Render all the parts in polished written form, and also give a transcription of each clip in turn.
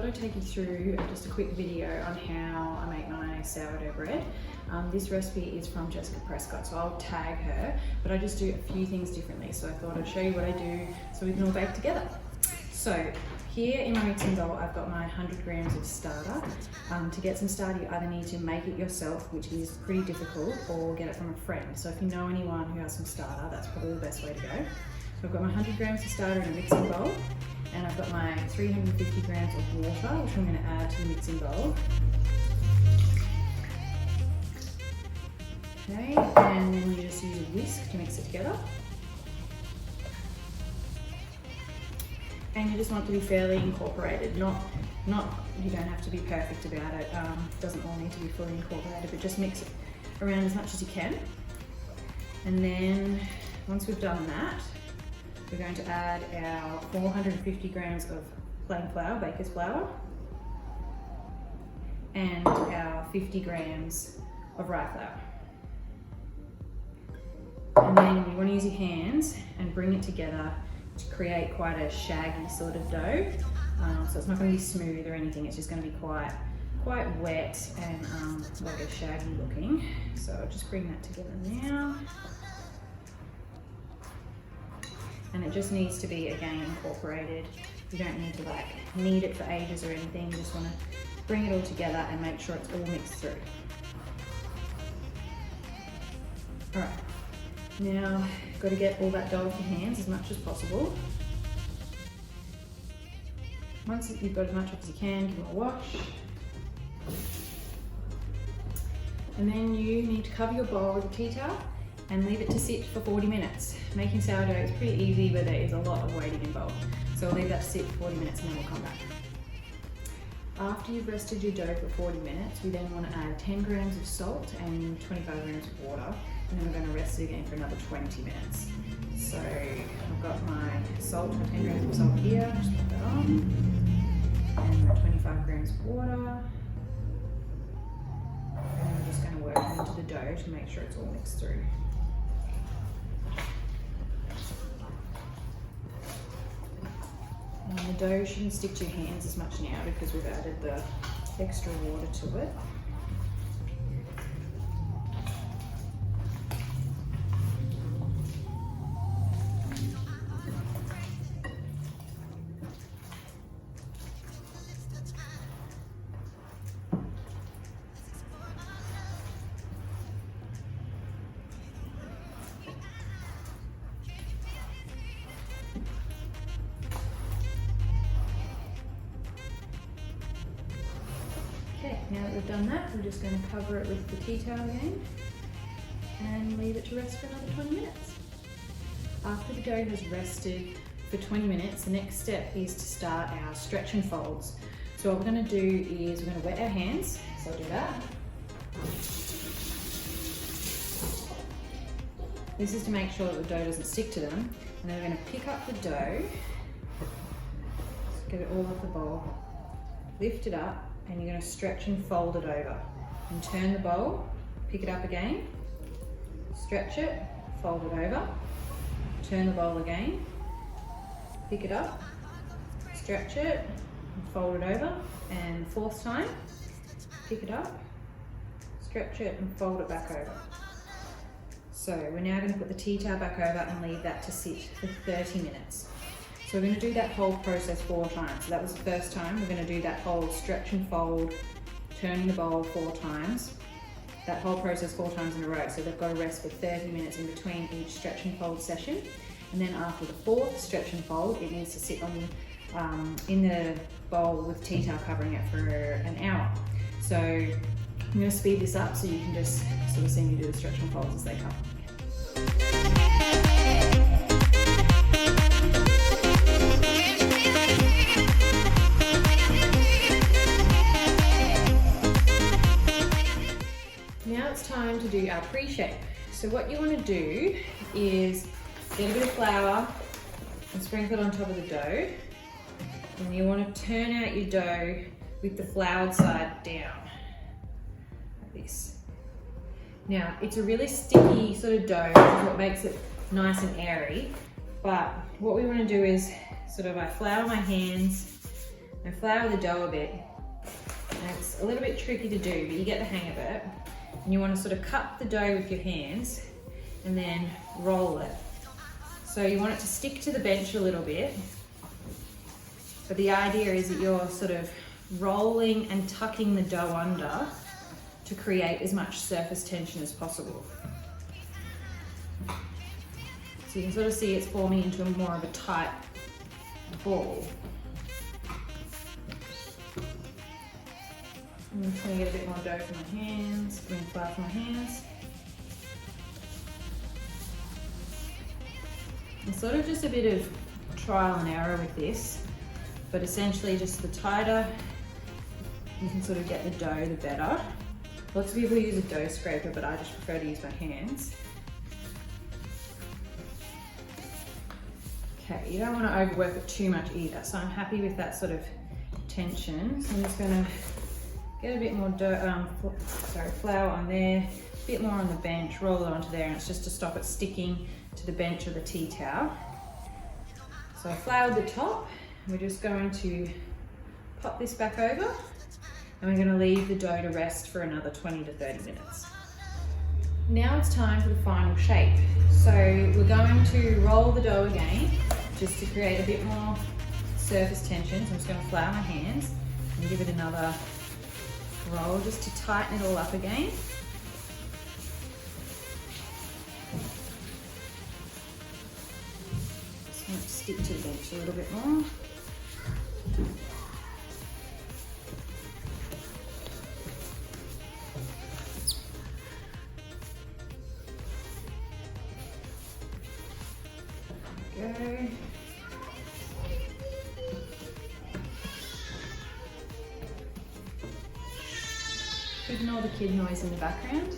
I'd take you through just a quick video on how I make my sourdough bread. This recipe is from Jessica Prescott, so I'll tag her, but I just do a few things differently. So I thought I'd show you what I do so we can all bake together. So here in my mixing bowl, I've got my 100 grams of starter. To get some starter, you either need to make it yourself, which is pretty difficult, or get it from a friend. So if you know anyone who has some starter, that's probably the best way to go. So I've got my 100 grams of starter in a mixing bowl, and I've got my 350 grams of water, which I'm going to add to the mixing bowl. Okay, and then you just use a whisk to mix it together. And you just want it to be fairly incorporated, not you don't have to be perfect about it. Doesn't all need to be fully incorporated, but just mix it around as much as you can. And then once we've done that, we're going to add our 450 grams of plain flour, baker's flour, and our 50 grams of rye flour. And then you want to use your hands and bring it together to create quite a shaggy sort of dough. So it's not going to be smooth or anything, it's just going to be quite wet and like a shaggy looking. So I'll just bring that together now. And it just needs to be, again, incorporated. You don't need to like knead it for ages or anything, you just want to bring it all together and make sure it's all mixed through. All right. Now, got to get all that dough off your hands as much as possible. Once you've got as much off as you can, give it a wash. And then you need to cover your bowl with a tea towel and leave it to sit for 40 minutes. Making sourdough is pretty easy, but there is a lot of waiting involved. So we'll leave that to sit for 40 minutes and then we'll come back. After you've rested your dough for 40 minutes, we then want to add 10 grams of salt and 25 grams of water. And then we're going to rest it again for another 20 minutes. So I've got my salt, my 10 grams of salt here, just put that on. And my 25 grams of water. And then we're just going to work it into the dough to make sure it's all mixed through. And the dough shouldn't stick to your hands as much now because we've added the extra water to it. Okay, now that we've done that, we're just going to cover it with the tea towel again and leave it to rest for another 20 minutes. After the dough has rested for 20 minutes, the next step is to start our stretch and folds. So what we're going to do is we're going to wet our hands, so I'll do that. This is to make sure that the dough doesn't stick to them. And then we're going to pick up the dough, get it all off the bowl, lift it up, and you're going to stretch and fold it over. And turn the bowl, pick it up again, stretch it, fold it over, turn the bowl again, pick it up, stretch it, and fold it over, and fourth time, pick it up, stretch it, and fold it back over. So we're now going to put the tea towel back over and leave that to sit for 30 minutes. So we're going to do that whole process 4 times. So that was the first time. We're going to do that whole stretch and fold, turning the bowl 4 times. That whole process 4 times in a row. So they've got to rest for 30 minutes in between each stretch and fold session. And then after the 4th stretch and fold, it needs to sit on in the bowl with tea towel covering it for an hour. So I'm going to speed this up so you can just sort of see me do the stretch and folds as they come. Now it's time to do our pre-shape. So what you want to do is get a bit of flour and sprinkle it on top of the dough. And you want to turn out your dough with the floured side down, like this. Now, it's a really sticky sort of dough, which is what makes it nice and airy. But what we want to do is I flour my hands Now flour the dough a bit. And it's a little bit tricky to do, but you get the hang of it. And you want to sort of cup the dough with your hands and then roll it. So you want it to stick to the bench a little bit. But the idea is that you're sort of rolling and tucking the dough under to create as much surface tension as possible. So you can sort of see it's forming into more of a tight ball. I'm just going to get a bit more dough for my hands, bring flour for my hands. It's sort of just a bit of trial and error with this, but essentially just the tighter you can sort of get the dough, the better. Lots of people use a dough scraper, but I just prefer to use my hands. Okay, you don't want to overwork it too much either, so I'm happy with that sort of tension. So I'm just going to get a bit more flour on there, a bit more on the bench, roll it onto there, and it's just to stop it sticking to the bench or the tea towel. So I floured the top. We're just going to pop this back over, and we're going to leave the dough to rest for another 20 to 30 minutes. Now it's time for the final shape. So we're going to roll the dough again, just to create a bit more surface tension. So I'm just going to flour my hands and give it another roll just to tighten it all up again. Just want to stick to the bench a little bit more. Go. Ignore the kid noise in the background.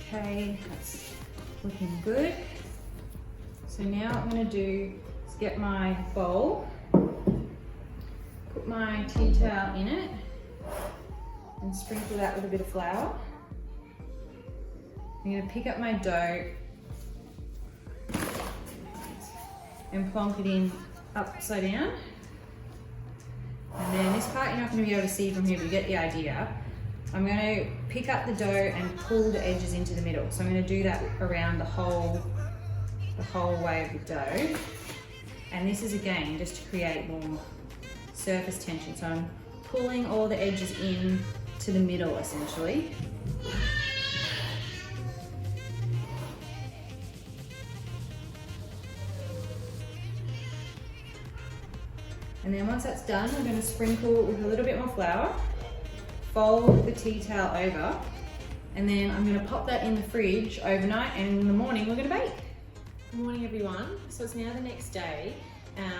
Okay, that's looking good. So now what I'm going to do is get my bowl, put my tea towel in it, and sprinkle that with a bit of flour. I'm going to pick up my dough and plonk it in upside down. And then this part you're not going to be able to see from here, but you get the idea. I'm going to pick up the dough and pull the edges into the middle. So I'm going to do that around the whole way of the dough. And this is again just to create more surface tension. So I'm pulling all the edges in to the middle essentially. And then once that's done, we're going to sprinkle with a little bit more flour, fold the tea towel over, and then I'm going to pop that in the fridge overnight, and in the morning we're going to bake. Good morning everyone. So it's now the next day.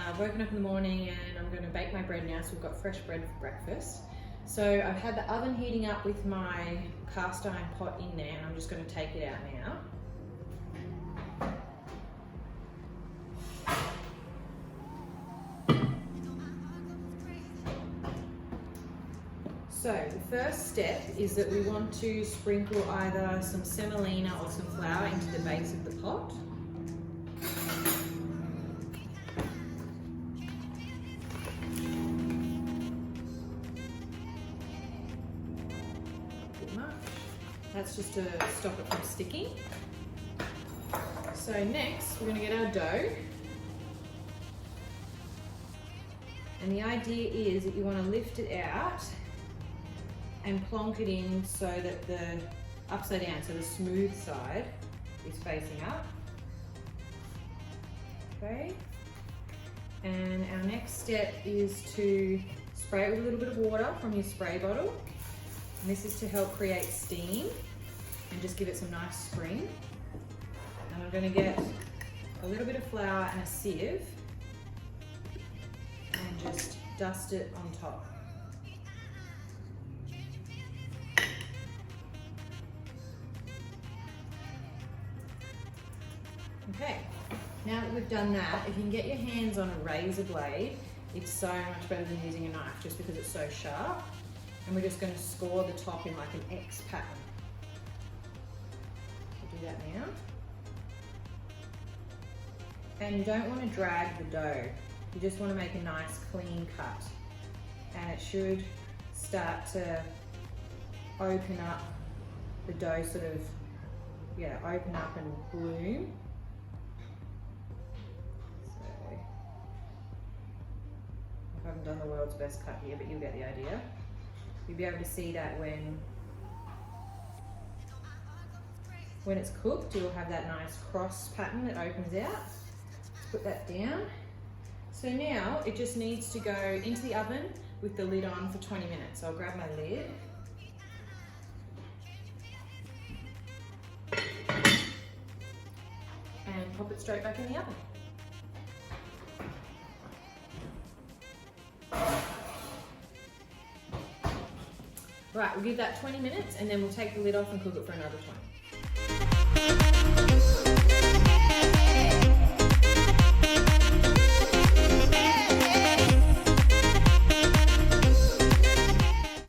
I've woken up in the morning and I'm going to bake my bread now, so we've got fresh bread for breakfast. So I've had the oven heating up with my cast iron pot in there, and I'm just going to take it out now. So the first step is that we want to sprinkle either some semolina or some flour into the base of the pot. That's just to stop it from sticking. So next we're going to get our dough. And the idea is that you want to lift it out and plonk it in so that the upside down, so the smooth side is facing up. Okay. And our next step is to spray it with a little bit of water from your spray bottle. And this is to help create steam and just give it some nice spring. And I'm going to get a little bit of flour and a sieve and just dust it on top. Okay, now that we've done that, if you can get your hands on a razor blade, it's so much better than using a knife just because it's so sharp. And we're just going to score the top in like an X pattern. We'll do that now. And you don't want to drag the dough. You just want to make a nice clean cut. And it should start to open up, the dough sort of, yeah, open up and bloom. So, I haven't done the world's best cut here, but you'll get the idea. You'll be able to see that when it's cooked, you'll have that nice cross pattern that opens out. Let's put that down. So now it just needs to go into the oven with the lid on for 20 minutes. So I'll grab my lid. And pop it straight back in the oven. Right, we'll give that 20 minutes and then we'll take the lid off and cook it for another 20.